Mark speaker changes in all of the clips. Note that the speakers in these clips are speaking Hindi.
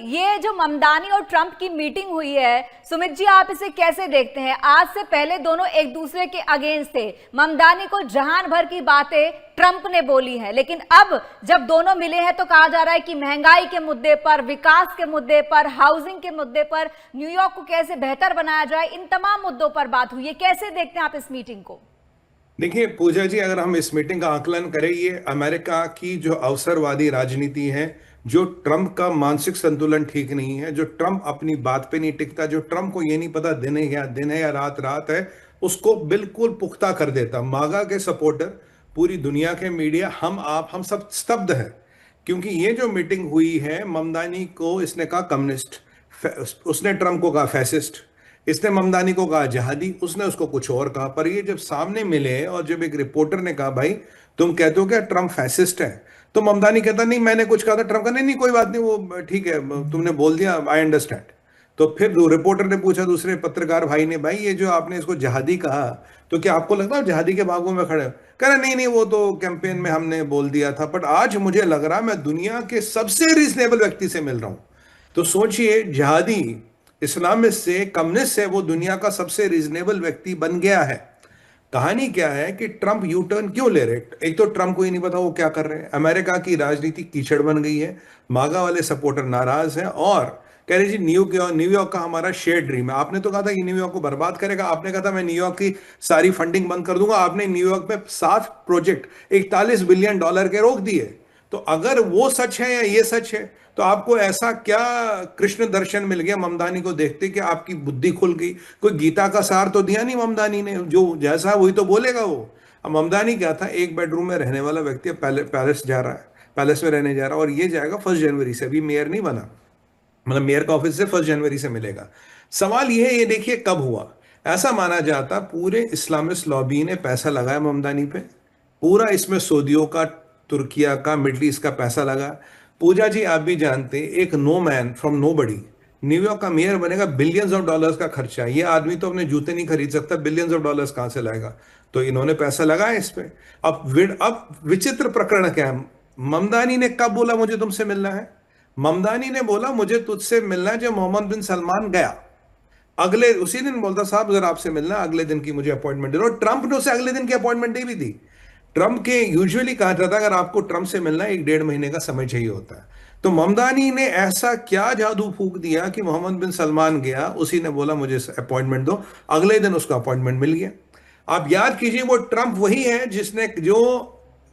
Speaker 1: ये जो ममदानी और ट्रंप की मीटिंग हुई है, सुमित जी आप इसे कैसे देखते हैं? आज से पहले दोनों एक दूसरे के अगेंस्ट थे, ममदानी को जहान भर की बातें ट्रंप ने बोली है, लेकिन अब जब दोनों मिले हैं तो कहा जा रहा है कि महंगाई के मुद्दे पर, विकास के मुद्दे पर, हाउसिंग के मुद्दे पर, न्यूयॉर्क को कैसे बेहतर बनाया जाए, इन तमाम मुद्दों पर बात हुई है। कैसे देखते हैं आप इस मीटिंग को?
Speaker 2: देखिए पूजा जी, अगर हम इस मीटिंग का आकलन करें, ये अमेरिका की जो अवसरवादी राजनीति है, जो ट्रंप का मानसिक संतुलन ठीक नहीं है, जो ट्रंप अपनी बात पे नहीं टिकता, जो ट्रंप को ये नहीं पता दिन है या रात रात है, उसको बिल्कुल पुख्ता कर देता। मागा के सपोर्टर, पूरी दुनिया के मीडिया, हम सब स्तब्ध है, क्योंकि ये जो मीटिंग हुई है, ममदानी को इसने कहा कम्युनिस्ट, उसने ट्रंप को कहा फैसिस्ट, इसने ममदानी को कहा जहादी, उसने उसको कुछ और कहा। पर ये जब सामने मिले और जब एक रिपोर्टर ने कहा भाई तुम कहते हो क्या ट्रंप फैसिस्ट है, तो ममदानी कहता नहीं मैंने कुछ कहा था। ट्रंप का नहीं नहीं कोई बात नहीं, वो ठीक है, तुमने बोल दिया, आई अंडरस्टैंड। तो फिर रिपोर्टर ने पूछा, दूसरे पत्रकार भाई ने, भाई ये जो आपने इसको जहादी कहा, तो क्या आपको लगता है जहादी के बागों में खड़े? कह रहे नहीं नहीं वो तो कैंपेन में हमने बोल दिया था, बट आज मुझे लग रहा मैं दुनिया के सबसे रीजनेबल व्यक्ति से मिल रहा हूं। तो सोचिए, जहादी इस्लामिस्ट से, कम्युनिस्ट से वो दुनिया का सबसे रीजनेबल व्यक्ति बन गया है। कहानी क्या है कि ट्रंप यू टर्न क्यों ले रहे? एक तो ट्रंप को ही नहीं पता वो क्या कर रहे हैं, अमेरिका की राजनीति कीचड़ बन गई है, मागा वाले सपोर्टर नाराज हैं और कह रहे जी न्यूयॉर्क का हमारा शेयर ड्रीम है। आपने तो कहा था कि न्यूयॉर्क को बर्बाद करेगा, आपने कहा था मैं न्यूयॉर्क की सारी फंडिंग बंद कर दूंगा, आपने न्यूयॉर्क में 7 प्रोजेक्ट $41 बिलियन के रोक दिए। तो अगर वो सच है या ये सच है, तो आपको ऐसा क्या कृष्ण दर्शन मिल गया ममदानी को देखते कि आपकी बुद्धि खुल गई? कोई गीता का सार तो दिया नहीं ममदानी ने, जो जैसा वही तो बोलेगा वो। अब ममदानी क्या था, एक बेडरूम में रहने वाला व्यक्ति पैलेस जा रहा है, पैलेस में रहने जा रहा है, और ये जाएगा 1 जनवरी से, अभी मेयर नहीं बना, मतलब मेयर का ऑफिस से 1 जनवरी से मिलेगा। सवाल ये है, ये देखिए कब हुआ। ऐसा माना जाता पूरे इस्लामिस्ट लॉबी ने पैसा लगाया ममदानी पे, पूरा इसमें सऊदियों का, तुर्किया का, मिडल ईस्ट का पैसा लगा। पूजा जी आप भी जानते, एक no man from nobody न्यूयॉर्क का मेयर बनेगा, बिलियंस ऑफ डॉलर्स का खर्चा। ये आदमी तो अपने जूते नहीं खरीद सकता, बिलियंस ऑफ डॉलर्स कहां से लाएगा? तो इन्होंने पैसा लगाया इस पे। अब विचित्र प्रकरण क्या है, ममदानी ने कब बोला मुझे तुमसे मिलना है? ममदानी ने बोला मुझे तुझसे मिलना है जब मोहम्मद बिन सलमान गया, अगले उसी दिन बोलता साहब जरा आपसे मिलना, अगले दिन की मुझे अपॉइंटमेंट दे दो। ट्रंप ने उसे अगले दिन की अपॉइंटमेंट दे भी दी। ट्रंप के यूजुअली कहा जाता है अगर आपको ट्रंप से मिलना 1-1.5 महीने का समय चाहिए होता है। तो ममदानी ने ऐसा क्या जादू फूंक दिया कि मोहम्मद बिन सलमान गया, उसी ने बोला मुझे अपॉइंटमेंट दो, अगले दिन उसका अपॉइंटमेंट मिल गया। आप याद कीजिए, वो ट्रंप वही है जिसने जो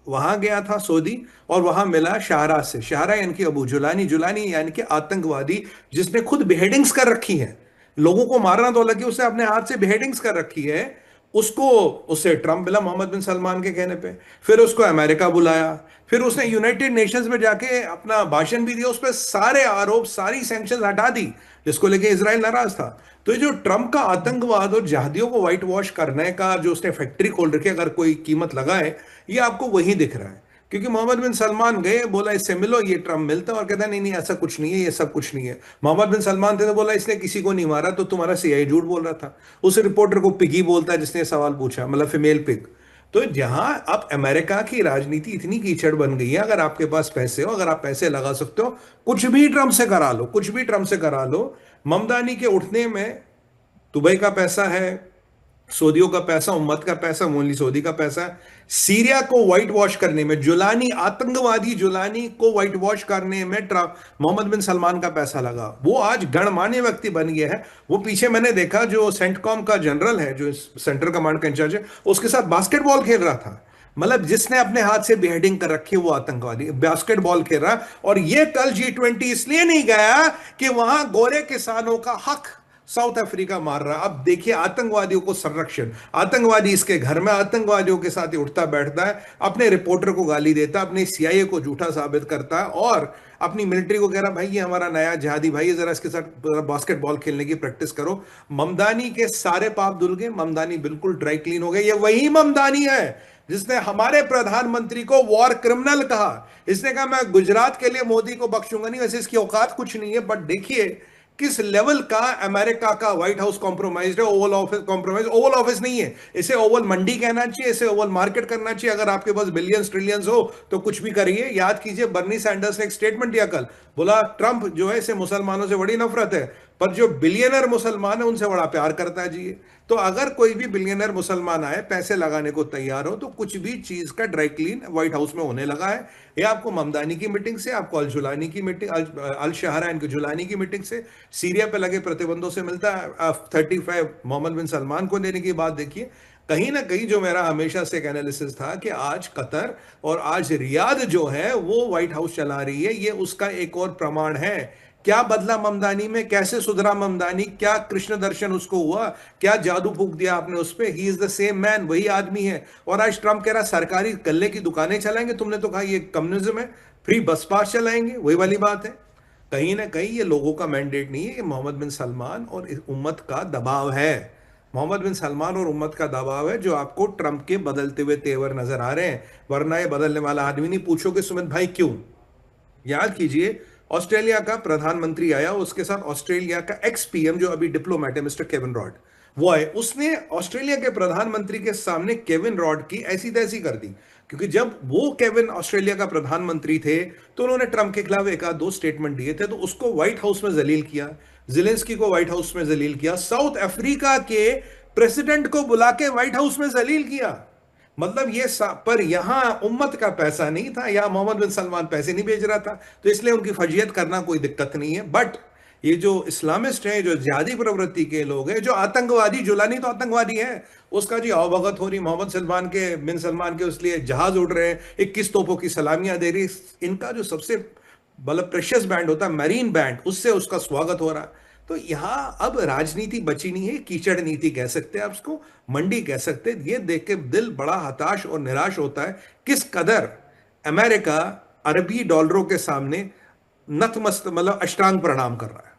Speaker 2: वहां गया था सऊदी और वहां मिला शाहरा से, शाहरा यानी कि अबू जुलानी, जुलानी यानी कि आतंकवादी जिसने खुद बेहेडिंग्स कर रखी है, लोगों को मारना तो अलग, उसने अपने हाथ से बेहेडिंग्स कर रखी है। उसको उससे ट्रंप मिला मोहम्मद बिन सलमान के कहने पे, फिर उसको अमेरिका बुलाया, फिर उसने यूनाइटेड नेशंस में जाके अपना भाषण भी दिया, उस पर सारे आरोप, सारी सैंक्शन हटा दी, जिसको लेके इजराइल नाराज था। तो ये जो ट्रंप का आतंकवाद और जहादियों को व्हाइट वॉश करने का जो उसने फैक्ट्री खोल रखी है, अगर कोई कीमत लगाए, ये आपको वही दिख रहा है। क्योंकि मोहम्मद बिन सलमान गए, बोला इससे मिलो, ये ट्रंप मिलता और कहता नहीं नहीं ऐसा कुछ नहीं है, ये सब कुछ नहीं है। मोहम्मद बिन सलमान थे तो बोला इसने किसी को नहीं मारा, तो तुम्हारा सीआईए झूठ बोल रहा था। उस रिपोर्टर को पिगी बोलता है जिसने सवाल पूछा, मतलब फीमेल पिग। तो जहां अब अमेरिका की राजनीति इतनी कीचड़ बन गई है, अगर आपके पास पैसे हो, अगर आप पैसे लगा सकते हो, कुछ भी ट्रंप से करा लो, कुछ भी ट्रंप से करा लो। ममदानी के उठने में दुबई का पैसा है, सऊदियों का पैसा, उम्मत का पैसा, मोनली सऊदी का पैसा, सीरिया को व्हाइट वॉश करने में, जुलानी आतंकवादी जुलानी को व्हाइट वॉश करने में मोहम्मद बिन सलमान का पैसा लगा। वो आज गणमान्य व्यक्ति बन गया है। वो पीछे मैंने देखा जो सेंटकॉम का जनरल है, जो सेंट्रल कमांड का इंचार्ज है, उसके साथ बास्केटबॉल खेल रहा था। मतलब जिसने अपने हाथ से बेहेडिंग कर रखी है वो आतंकवादी बास्केटबॉल खेल रहा। और ये कल G20 इसलिए नहीं गया कि वहां गोरे किसानों का हक साउथ अफ्रीका मार रहा। अब देखिए आतंकवादियों को संरक्षण, आतंकवादी इसके घर में आतंकवादियों के साथ ही उठता बैठता है, अपने रिपोर्टर को गाली देता, अपने सीआईए को झूठा साबित करता है और अपनी मिलिट्री को कह रहा भाई ये हमारा नया जिहादी भाई है, जरा इसके साथ बास्केटबॉल खेलने की प्रैक्टिस करो। ममदानी के सारे पाप धुल गए, ममदानी बिल्कुल ड्राई क्लीन हो गए। ये वही ममदानी है जिसने हमारे प्रधानमंत्री को वॉर क्रिमिनल कहा। इसने कहा मैं गुजरात के लिए मोदी को बख्शूंगा नहीं, वैसे इसकी औकात कुछ नहीं है, बट देखिए किस लेवल का अमेरिका का व्हाइट हाउस कॉम्प्रोमाइज है। Oval office compromise, Oval office नहीं है, इसे ओवल मंडी कहना चाहिए, इसे ओवल मार्केट करना चाहिए। अगर आपके पास बिलियंस ट्रिलियंस हो तो कुछ भी करिए। याद कीजिए, बर्नी सैंडर्स ने एक स्टेटमेंट दिया कल, बोला ट्रंप जो है इसे मुसलमानों से बड़ी नफरत है, पर जो बिलियनर मुसलमान है उनसे बड़ा प्यार करता है जी। तो अगर कोई भी बिलियनर मुसलमान आए, पैसे लगाने को तैयार हो, तो कुछ भी चीज का ड्राई क्लीन व्हाइट हाउस में होने लगा है। ये आपको ममदानी की मीटिंग से, आपको अल जुलानी की मीटिंग, अल शहराइन की जुलानी की मीटिंग से, सीरिया पे लगे प्रतिबंधों से मिलता है। 35 मोहम्मद बिन सलमान को देने की बात देखिए। कहीं ना कहीं जो मेरा हमेशा से एक एनालिसिस था कि आज कतर और आज रियाद जो है वो व्हाइट हाउस चला रही है, ये उसका एक और प्रमाण है। क्या बदला ममदानी में, कैसे सुधरा ममदानी, क्या कृष्ण दर्शन उसको हुआ, क्या जादू फूंक दिया आपने उस पर? He is the same man, वही आदमी है। और आज ट्रंप कह रहा सरकारी गल्ले की दुकानें चलाएंगे, तुमने तो कहा ये कम्युनिज्म है, फ्री बस पास चलाएंगे, वही वाली बात है। कहीं ना कहीं ये लोगों का मैंडेट नहीं है, ये मोहम्मद बिन सलमान और इस उम्मत का दबाव है। मोहम्मद बिन सलमान और उम्मत का दबाव है जो आपको ट्रंप के बदलते हुए तेवर नजर आ रहे हैं, वरना ये बदलने वाला आदमी नहीं। पूछोगे सुमित भाई क्यों? याद कीजिए, ऑस्ट्रेलिया का प्रधानमंत्री आया, उसके साथ ऑस्ट्रेलिया का एक्स पीएम जो अभी डिप्लोमेट है मिस्टर केविन रॉड, वो आए। उसने ऑस्ट्रेलिया के प्रधानमंत्री के सामने केविन रॉड की ऐसी तैसी कर दी, क्योंकि जब वो केविन ऑस्ट्रेलिया का प्रधानमंत्री थे तो उन्होंने ट्रंप के खिलाफ एक आध दो स्टेटमेंट दिए थे, तो उसको व्हाइट हाउस में जलील किया, जिलेंस्की को व्हाइट हाउस में जलील किया, साउथ अफ्रीका के प्रेसिडेंट को बुला के व्हाइट हाउस में जलील किया। मतलब ये पर यहां उम्मत का पैसा नहीं था, या मोहम्मद बिन सलमान पैसे नहीं भेज रहा था, तो इसलिए उनकी फजीयत करना कोई दिक्कत नहीं है। बट ये जो इस्लामिस्ट हैं, जो जिहादी प्रवृत्ति के लोग हैं, जो आतंकवादी, जुलानी तो आतंकवादी है, उसका जी आवभगत हो रही, मोहम्मद सलमान के, बिन सलमान के उसलिए जहाज उड़ रहे हैं, 21 तोपों की सलामियां दे रही, इनका जो सबसे मतलब प्रेशियस बैंड होता है मैरीन बैंड, उससे उसका स्वागत हो रहा है। तो यहां अब राजनीति बची नहीं है, कीचड़ नीति कह सकते हैं आप उसको, मंडी कह सकते हैं। ये देख के दिल बड़ा हताश और निराश होता है किस कदर अमेरिका अरबी डॉलरों के सामने नतमस्त मतलब अष्टांग प्रणाम कर रहा है।